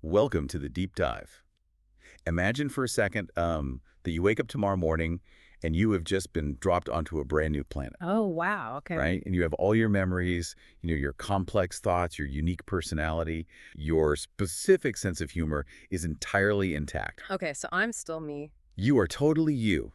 Welcome to the deep dive. Imagine for a second that you wake up tomorrow morning and you have just been dropped onto a brand new planet, Oh, wow. Okay. right? And you have all your memories, your complex thoughts, your unique personality, your specific sense of humor is entirely intact. Okay, so I'm still me. You are totally you,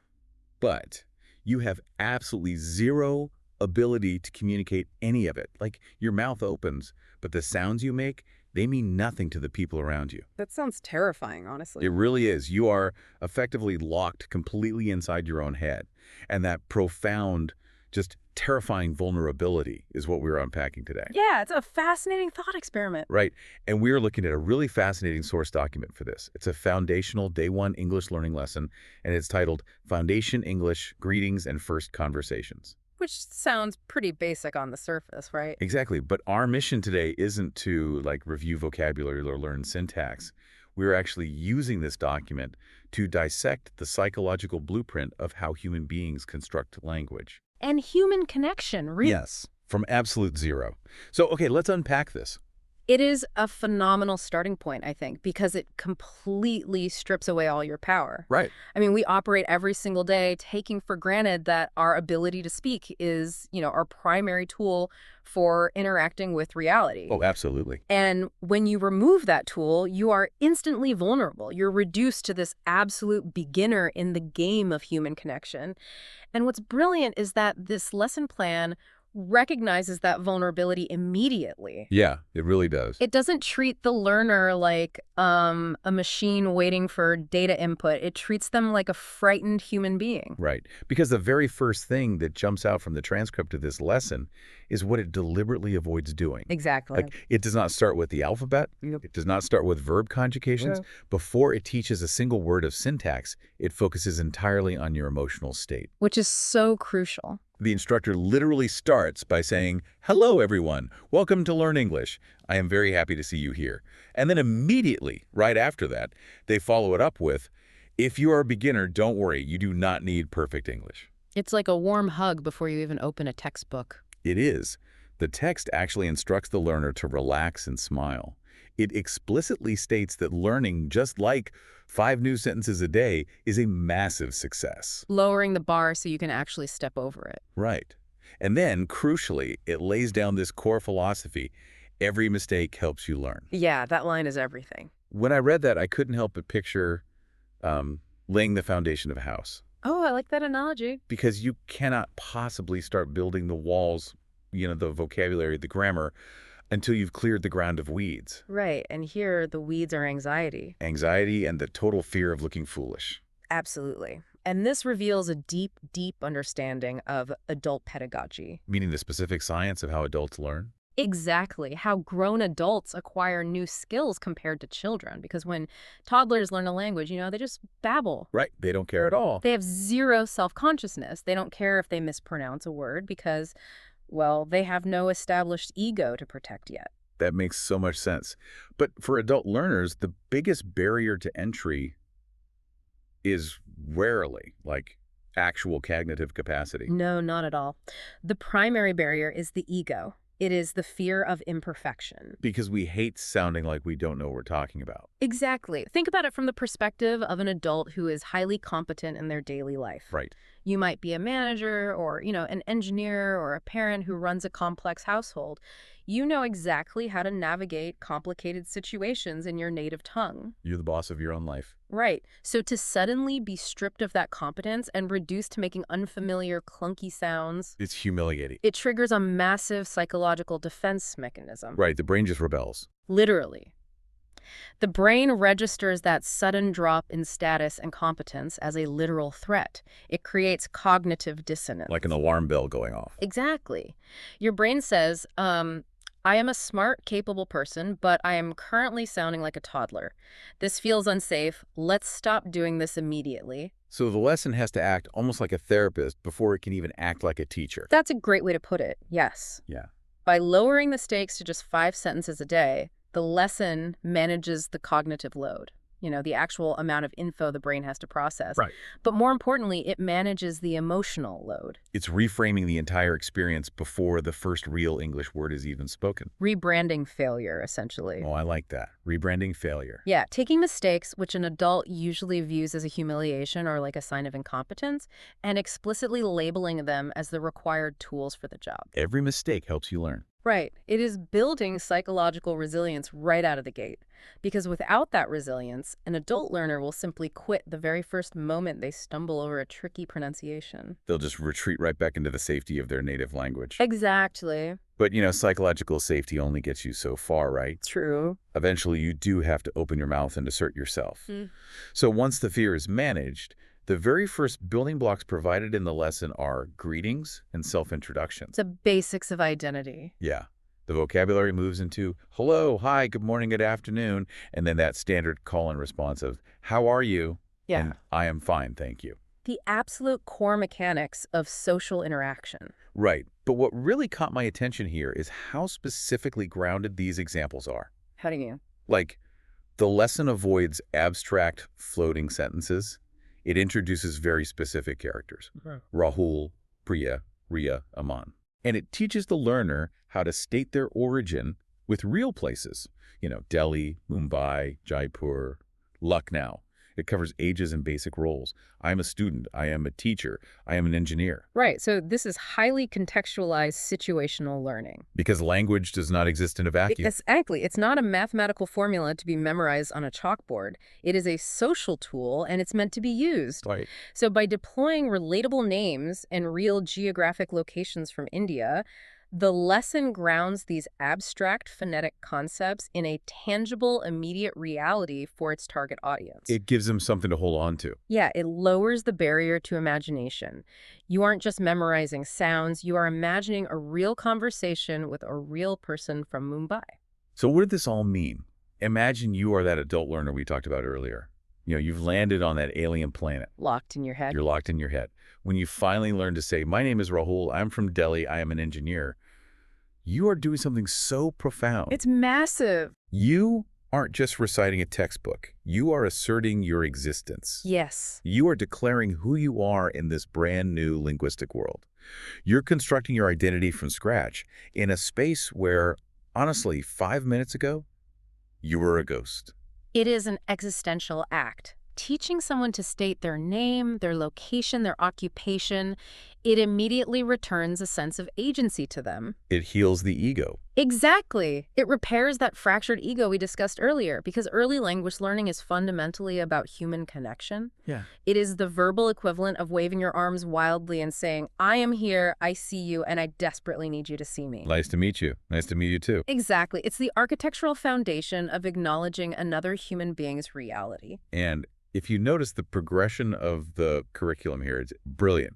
but you have absolutely zero ability to communicate any of it. Like your mouth opens, but the sounds you make, they mean nothing to the people around you. That sounds terrifying, It honestly. really is. You are effectively locked completely inside your own head. And that profound, just terrifying vulnerability is what we're unpacking today. Yeah, it's a fascinating thought experiment. Right. And we're looking at a really fascinating source document for this. It's a foundational day one English learning lesson, and it's titled Foundation English Greetings and First Conversations. Which sounds pretty basic on the surface, right? Exactly. But our mission today isn't to review vocabulary or learn syntax. We're actually using this document to dissect the psychological blueprint of how human beings construct language. And human connection, really. Yes. From absolute zero. So, okay, let's unpack this. It is a phenomenal starting point, I think, because it completely strips away all your power. Right. I mean, we operate every single day taking for granted that our ability to speak is, our primary tool for interacting with reality. Oh, absolutely. And when you remove that tool, you are instantly vulnerable. You're reduced to this absolute beginner in the game of human connection. And what's brilliant is that this lesson plan recognizes that vulnerability immediately. Yeah, it really does. It doesn't treat the learner like a machine waiting for data input. It treats them like a frightened human being. Right. Because the very first thing that jumps out from the transcript of this lesson is what it deliberately avoids doing. Exactly. Like, it does not start with the alphabet. Yep. It does not start with verb conjugations. Yeah. Before it teaches a single word of syntax, it focuses entirely on your emotional state. Which is so crucial. The instructor literally starts by saying, "Hello, everyone. Welcome to Learn English. I am very happy to see you here." And then immediately, right after that, they follow it up with, "If you are a beginner, don't worry. You do not need perfect English." It's like a warm hug before you even open a textbook. It is. The text actually instructs the learner to relax and smile. It explicitly states that learning, just like 5 new sentences a day, is a massive success. Lowering the bar so you can actually step over it. Right. And then, crucially, it lays down this core philosophy: every mistake helps you learn. Yeah, that line is everything. When I read that, I couldn't help but picture laying the foundation of a house. Oh, I like that analogy. Because you cannot possibly start building the walls, the vocabulary, the grammar, until you've cleared the ground of weeds. Right, and here the weeds are anxiety. Anxiety and the total fear of looking foolish. Absolutely. And this reveals a deep, deep understanding of adult pedagogy. Meaning the specific science of how adults learn? Exactly, how grown adults acquire new skills compared to children. Because when toddlers learn a language, they just babble. Right. They don't care at all. They have zero self-consciousness. They don't care if they mispronounce a word because, well, they have no established ego to protect yet. That makes so much sense. But for adult learners, the biggest barrier to entry is rarely actual cognitive capacity. No, not at all. The primary barrier is the ego. It is the fear of imperfection. Because we hate sounding like we don't know what we're talking about. Exactly. Think about it from the perspective of an adult who is highly competent in their daily life. Right. You might be a manager or, an engineer or a parent who runs a complex household. You know exactly how to navigate complicated situations in your native tongue. You're the boss of your own life. Right. So to suddenly be stripped of that competence and reduced to making unfamiliar, clunky sounds, It's humiliating. it triggers a massive psychological defense mechanism. Right. The brain just rebels. Literally. The brain registers that sudden drop in status and competence as a literal threat. It creates cognitive dissonance. Like an alarm bell going off. Exactly. Your brain says, I am a smart, capable person, but I am currently sounding like a toddler. This feels unsafe. Let's stop doing this immediately. So the lesson has to act almost like a therapist before it can even act like a teacher. That's a great way to put it, yes. Yeah. By lowering the stakes to just 5 sentences a day, the lesson manages the cognitive load. the actual amount of info the brain has to process. Right. But more importantly, it manages the emotional load. It's reframing the entire experience before the first real English word is even spoken. Rebranding failure, essentially. Oh, I like that. Rebranding failure. Yeah, taking mistakes, which an adult usually views as a humiliation or like a sign of incompetence, and explicitly labeling them as the required tools for the job. Every mistake helps you learn. Right. It is building psychological resilience right out of the gate. Because without that resilience, an adult learner will simply quit the very first moment they stumble over a tricky pronunciation. They'll just retreat right back into the safety of their native language. Exactly. But, psychological safety only gets you so far, right? True. Eventually, you do have to open your mouth and assert yourself. Mm. So once the fear is managed, the very first building blocks provided in the lesson are greetings and self-introductions. The basics of identity. Yeah. The vocabulary moves into hello, hi, good morning, good afternoon, and then that standard call and response of how are you? Yeah. And I am fine, thank you. The absolute core mechanics of social interaction. Right. But what really caught my attention here is how specifically grounded these examples are. How do you mean? Like, the lesson avoids abstract floating sentences. It introduces very specific characters. Okay. Rahul, Priya, Riya, Aman. And it teaches the learner how to state their origin with real places. Delhi, Mumbai, Jaipur, Lucknow. It covers ages and basic roles. I am a student. I am a teacher. I am an engineer. Right. So this is highly contextualized situational learning. Because language does not exist in a vacuum. Exactly. It's not a mathematical formula to be memorized on a chalkboard. It is a social tool, and it's meant to be used. Right. So by deploying relatable names and real geographic locations from India, the lesson grounds these abstract phonetic concepts in a tangible, immediate reality for its target audience. It gives them something to hold on to. Yeah, it lowers the barrier to imagination. You aren't just memorizing sounds, you are imagining a real conversation with a real person from Mumbai. So what did this all mean? Imagine you are that adult learner we talked about earlier. You've landed on that alien planet. Locked in your head. You're locked in your head. When you finally learn to say, my name is Rahul, I'm from Delhi, I am an engineer, you are doing something so profound. It's massive. You aren't just reciting a textbook. You are asserting your existence. Yes. You are declaring who you are in this brand new linguistic world. You're constructing your identity from scratch in a space where, honestly, 5 minutes ago, you were a ghost. It is an existential act. Teaching someone to state their name, their location, their occupation, it immediately returns a sense of agency to them. It heals the ego. Exactly. It repairs that fractured ego we discussed earlier, because early language learning is fundamentally about human connection. Yeah. It is the verbal equivalent of waving your arms wildly and saying, I am here, I see you, and I desperately need you to see me. Nice to meet you. Nice to meet you too. Exactly. It's the architectural foundation of acknowledging another human being's reality. And if you notice the progression of the curriculum here, it's brilliant.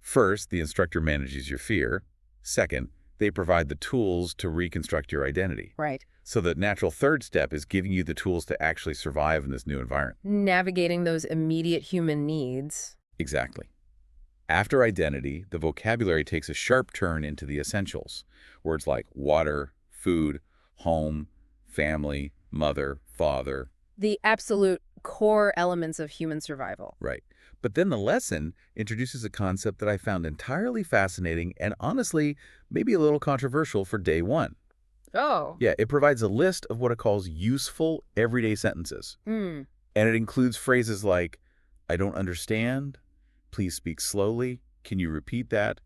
First, the instructor manages your fear. Second, they provide the tools to reconstruct your identity. Right. So the natural third step is giving you the tools to actually survive in this new environment. Navigating those immediate human needs. Exactly. After identity, the vocabulary takes a sharp turn into the essentials. Words like water, food, home, family, mother, father. The absolute core elements of human survival. Right. But then the lesson introduces a concept that I found entirely fascinating and honestly, maybe a little controversial for day one. Oh. Yeah, it provides a list of what it calls useful everyday sentences. Hmm. And it includes phrases like, I don't understand, please speak slowly, can you repeat that,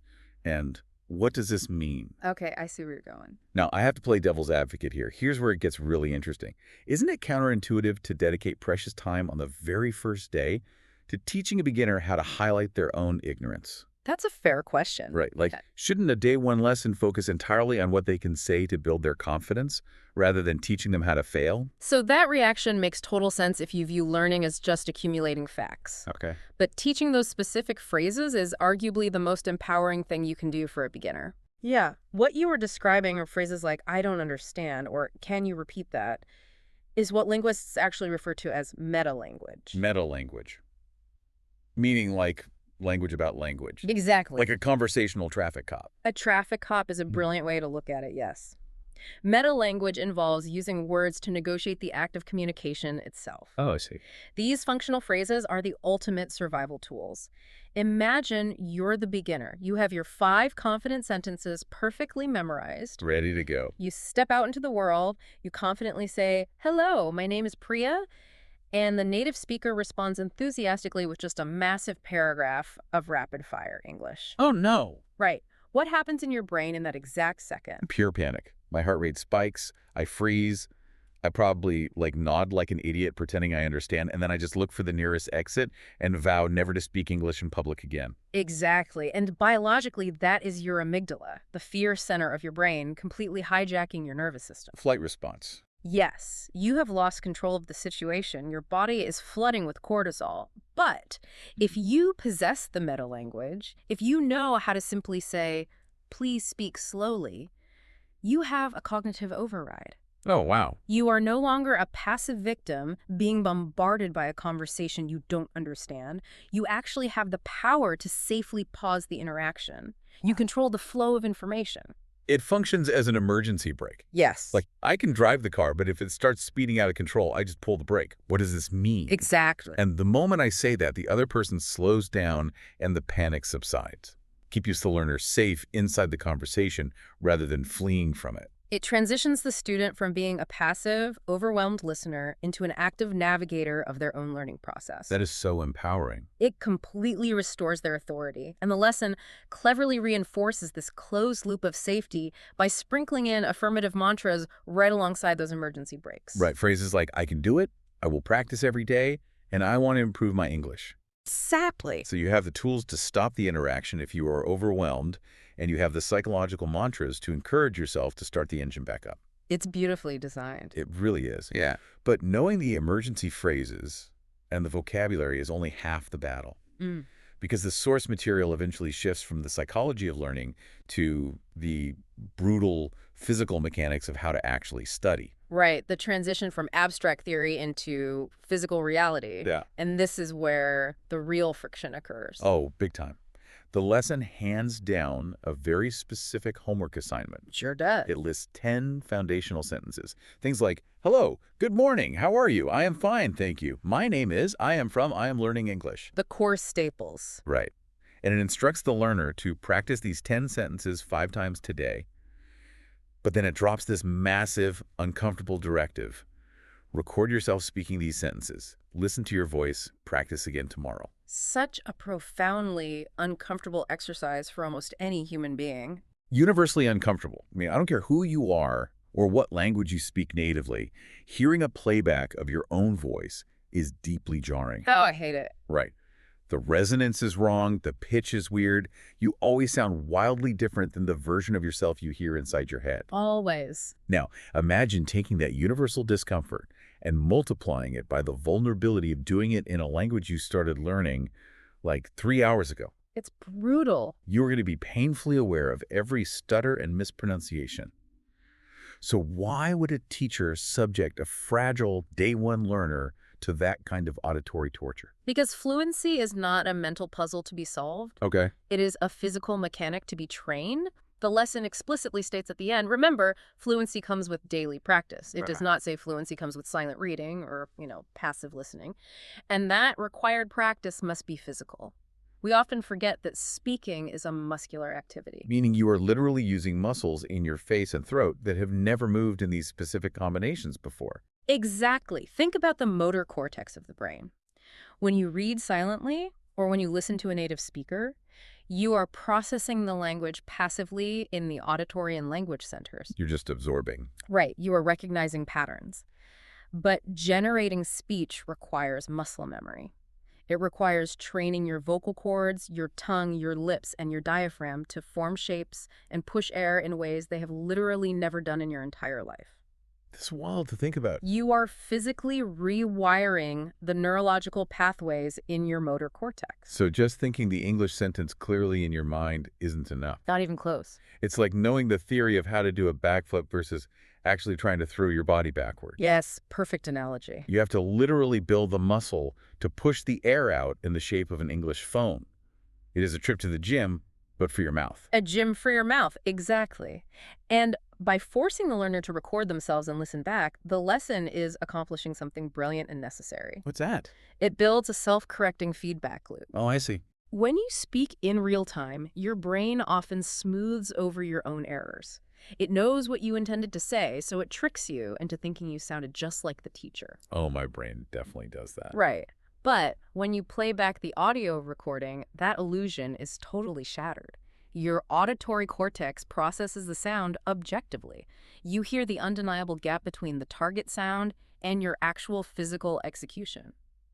and what does this mean? Okay, I see where you're going. Now, I have to play devil's advocate here. Here's where it gets really interesting. Isn't it counterintuitive to dedicate precious time on the very first day to teaching a beginner how to highlight their own ignorance? That's a fair question. Right. Like, shouldn't a day one lesson focus entirely on what they can say to build their confidence rather than teaching them how to fail? So that reaction makes total sense if you view learning as just accumulating facts. Okay. But teaching those specific phrases is arguably the most empowering thing you can do for a beginner. Yeah. What you were describing are phrases like, I don't understand, or can you repeat that, is what linguists actually refer to as meta-language. Meta-language. Meaning like language about language. Exactly. Like a conversational traffic cop. A traffic cop is a brilliant way to look at it, yes. Meta-language involves using words to negotiate the act of communication itself. Oh, I see. These functional phrases are the ultimate survival tools. Imagine you're the beginner. You have your 5 confident sentences perfectly memorized. Ready to go. You step out into the world, you confidently say, "Hello, my name is Priya," and the native speaker responds enthusiastically with just a massive paragraph of rapid-fire English. Oh, no. Right. What happens in your brain in that exact second? Pure panic. My heart rate spikes. I freeze. I probably nod like an idiot pretending I understand, and then I just look for the nearest exit and vow never to speak English in public again. Exactly. And biologically, that is your amygdala, the fear center of your brain, completely hijacking your nervous system. Flight response. Yes, you have lost control of the situation. Your body is flooding with cortisol. But if you possess the meta-language, if you know how to simply say, "Please speak slowly," you have a cognitive override. Oh, wow. You are no longer a passive victim being bombarded by a conversation you don't understand. You actually have the power to safely pause the interaction. You control the flow of information. It functions as an emergency brake. Yes. I can drive the car, but if it starts speeding out of control, I just pull the brake. What does this mean? Exactly. And the moment I say that, the other person slows down and the panic subsides. Keeps the learner safe inside the conversation rather than fleeing from it. It transitions the student from being a passive, overwhelmed listener into an active navigator of their own learning process. That is so empowering. It completely restores their authority, and the lesson cleverly reinforces this closed loop of safety by sprinkling in affirmative mantras right alongside those emergency brakes. Right, phrases like, I can do it, I will practice every day, and I want to improve my English. Exactly. So you have the tools to stop the interaction if you are overwhelmed, and you have the psychological mantras to encourage yourself to start the engine back up. It's beautifully designed. It really is. Yeah. But knowing the emergency phrases and the vocabulary is only half the battle. Because the source material eventually shifts from the psychology of learning to the brutal physical mechanics of how to actually study. Right, the transition from abstract theory into physical reality. Yeah. And this is where the real friction occurs. Oh, big time. The lesson hands down a very specific homework assignment. Sure does. It lists 10 foundational sentences. Things like, hello, good morning, how are you? I am fine, thank you. My name is, I am from, I am learning English. The core staples. Right. And it instructs the learner to practice these 10 sentences 5 times today. But then it drops this massive, uncomfortable directive. Record yourself speaking these sentences. Listen to your voice. Practice again tomorrow. Such a profoundly uncomfortable exercise for almost any human being. Universally uncomfortable. I mean, I don't care who you are or what language you speak natively. Hearing a playback of your own voice is deeply jarring. Oh, I hate it. Right. The resonance is wrong. The pitch is weird. You always sound wildly different than the version of yourself you hear inside your head. Always. Now, imagine taking that universal discomfort and multiplying it by the vulnerability of doing it in a language you started learning like 3 hours ago. It's brutal. You're going to be painfully aware of every stutter and mispronunciation. So why would a teacher subject a fragile day-one learner to that kind of auditory torture? Because fluency is not a mental puzzle to be solved. Okay. It is a physical mechanic to be trained. The lesson explicitly states at the end, remember, fluency comes with daily practice. It does not say fluency comes with silent reading or, passive listening. And that required practice must be physical. We often forget that speaking is a muscular activity. Meaning you are literally using muscles in your face and throat that have never moved in these specific combinations before. Exactly. Think about the motor cortex of the brain. When you read silently or when you listen to a native speaker, you are processing the language passively in the auditory and language centers. You're just absorbing. Right. You are recognizing patterns. But generating speech requires muscle memory. It requires training your vocal cords, your tongue, your lips, and your diaphragm to form shapes and push air in ways they have literally never done in your entire life. It's wild to think about. You are physically rewiring the neurological pathways in your motor cortex. So just thinking the English sentence clearly in your mind isn't enough. Not even close. It's like knowing the theory of how to do a backflip versus actually trying to throw your body backward. Yes, perfect analogy. You have to literally build the muscle to push the air out in the shape of an English phone. It is a trip to the gym, but for your mouth. A gym for your mouth, exactly. And by forcing the learner to record themselves and listen back, the lesson is accomplishing something brilliant and necessary. What's that? It builds a self-correcting feedback loop. Oh, I see. When you speak in real time, your brain often smooths over your own errors. It knows what you intended to say, so it tricks you into thinking you sounded just like the teacher. Oh, my brain definitely does that. Right. But when you play back the audio recording, that illusion is totally shattered. Your auditory cortex processes the sound objectively. You hear the undeniable gap between the target sound and your actual physical execution.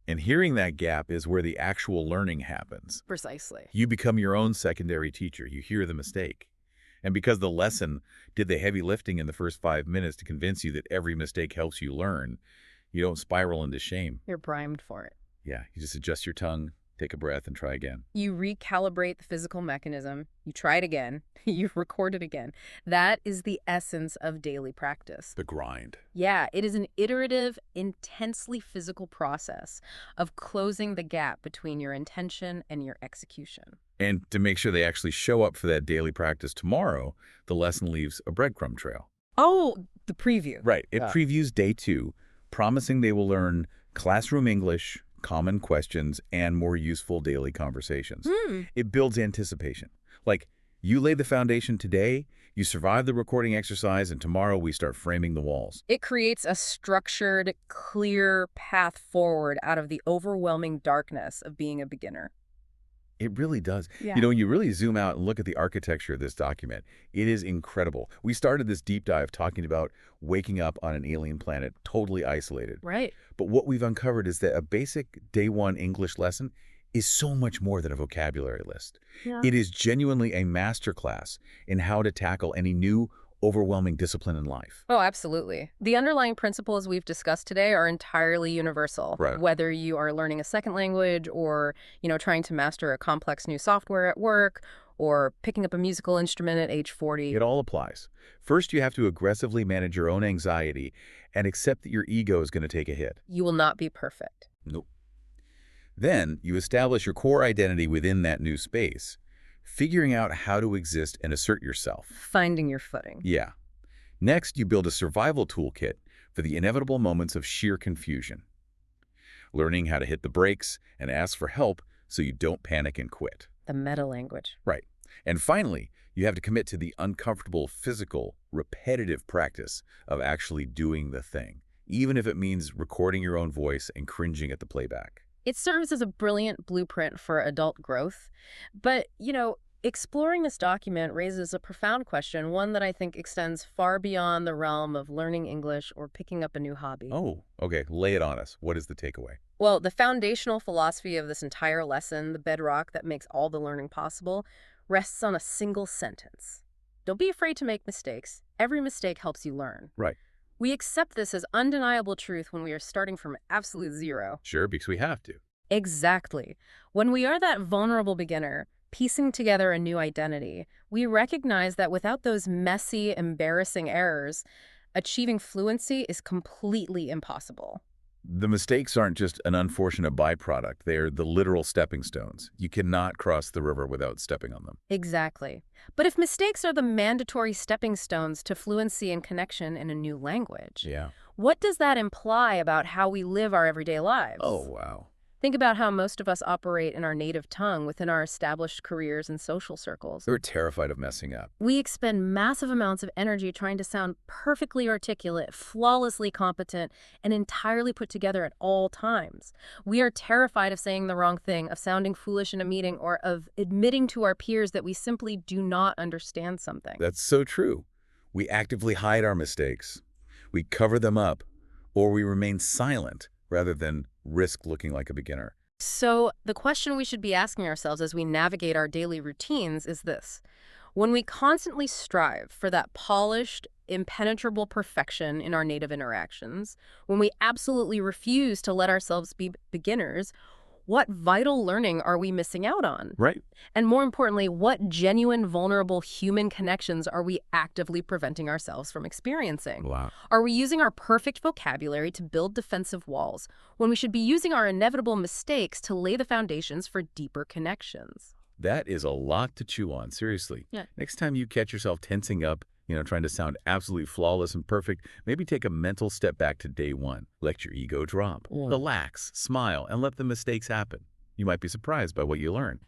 And hearing that gap is where the actual learning happens. Precisely. You become your own secondary teacher. You hear the mistake. And because the lesson did the heavy lifting in the first 5 minutes to convince you that every mistake helps you learn, you don't spiral into shame. You're primed for it. Yeah, you just adjust your tongue, take a breath, and try again. You recalibrate the physical mechanism. You try it again. You record it again. That is the essence of daily practice. The grind. Yeah, it is an iterative, intensely physical process of closing the gap between your intention and your execution. And to make sure they actually show up for that daily practice tomorrow, the lesson leaves a breadcrumb trail. Oh, the preview. Right. It previews day 2, promising they will learn classroom English, common questions, and more useful daily conversations. It builds anticipation. Like, you lay the foundation today, you survive the recording exercise, and tomorrow we start framing the walls. It creates a structured, clear path forward out of the overwhelming darkness of being a beginner. It really does. Yeah. You know, when you really zoom out and look at the architecture of this document, it is incredible. We started this deep dive talking about waking up on an alien planet, totally isolated. Right. But what we've uncovered is that a basic day 1 English lesson is so much more than a vocabulary list. Yeah. It is genuinely a masterclass in how to tackle any new, overwhelming discipline in life. Oh, absolutely. The underlying principles we've discussed today are entirely universal. Right. Whether you are learning a second language or, trying to master a complex new software at work or picking up a musical instrument at age 40. It all applies. First, you have to aggressively manage your own anxiety and accept that your ego is going to take a hit. You will not be perfect. Nope. Then, you establish your core identity within that new space, figuring out how to exist and assert yourself. Finding your footing. Yeah. Next, you build a survival toolkit for the inevitable moments of sheer confusion. Learning how to hit the brakes and ask for help so you don't panic and quit. The meta language. Right. And finally, you have to commit to the uncomfortable, physical, repetitive practice of actually doing the thing, even if it means recording your own voice and cringing at the playback. It serves as a brilliant blueprint for adult growth. But, exploring this document raises a profound question, one that I think extends far beyond the realm of learning English or picking up a new hobby. Oh, okay. Lay it on us. What is the takeaway? Well, the foundational philosophy of this entire lesson, the bedrock that makes all the learning possible, rests on a single sentence. Don't be afraid to make mistakes. Every mistake helps you learn. Right. We accept this as undeniable truth when we are starting from absolute zero. Sure, because we have to. Exactly. When we are that vulnerable beginner, piecing together a new identity, we recognize that without those messy, embarrassing errors, achieving fluency is completely impossible. The mistakes aren't just an unfortunate byproduct. They're the literal stepping stones. You cannot cross the river without stepping on them. Exactly. But if mistakes are the mandatory stepping stones to fluency and connection in a new language, Yeah. what does that imply about how we live our everyday lives? Oh, wow. Think about how most of us operate in our native tongue within our established careers and social circles. We're terrified of messing up. We expend massive amounts of energy trying to sound perfectly articulate, flawlessly competent, and entirely put together at all times. We are terrified of saying the wrong thing, of sounding foolish in a meeting, or of admitting to our peers that we simply do not understand something. That's so true. We actively hide our mistakes. We cover them up, or we remain silent rather than risk looking like a beginner. So the question we should be asking ourselves as we navigate our daily routines is this. When we constantly strive for that polished, impenetrable perfection in our native interactions, when we absolutely refuse to let ourselves be beginners, what vital learning are we missing out on? Right. And more importantly, what genuine, vulnerable human connections are we actively preventing ourselves from experiencing? Wow. Are we using our perfect vocabulary to build defensive walls when we should be using our inevitable mistakes to lay the foundations for deeper connections? That is a lot to chew on, seriously. Yeah. Next time you catch yourself tensing up trying to sound absolutely flawless and perfect, maybe take a mental step back to day one. Let your ego drop. Relax, smile, and let the mistakes happen. You might be surprised by what you learn.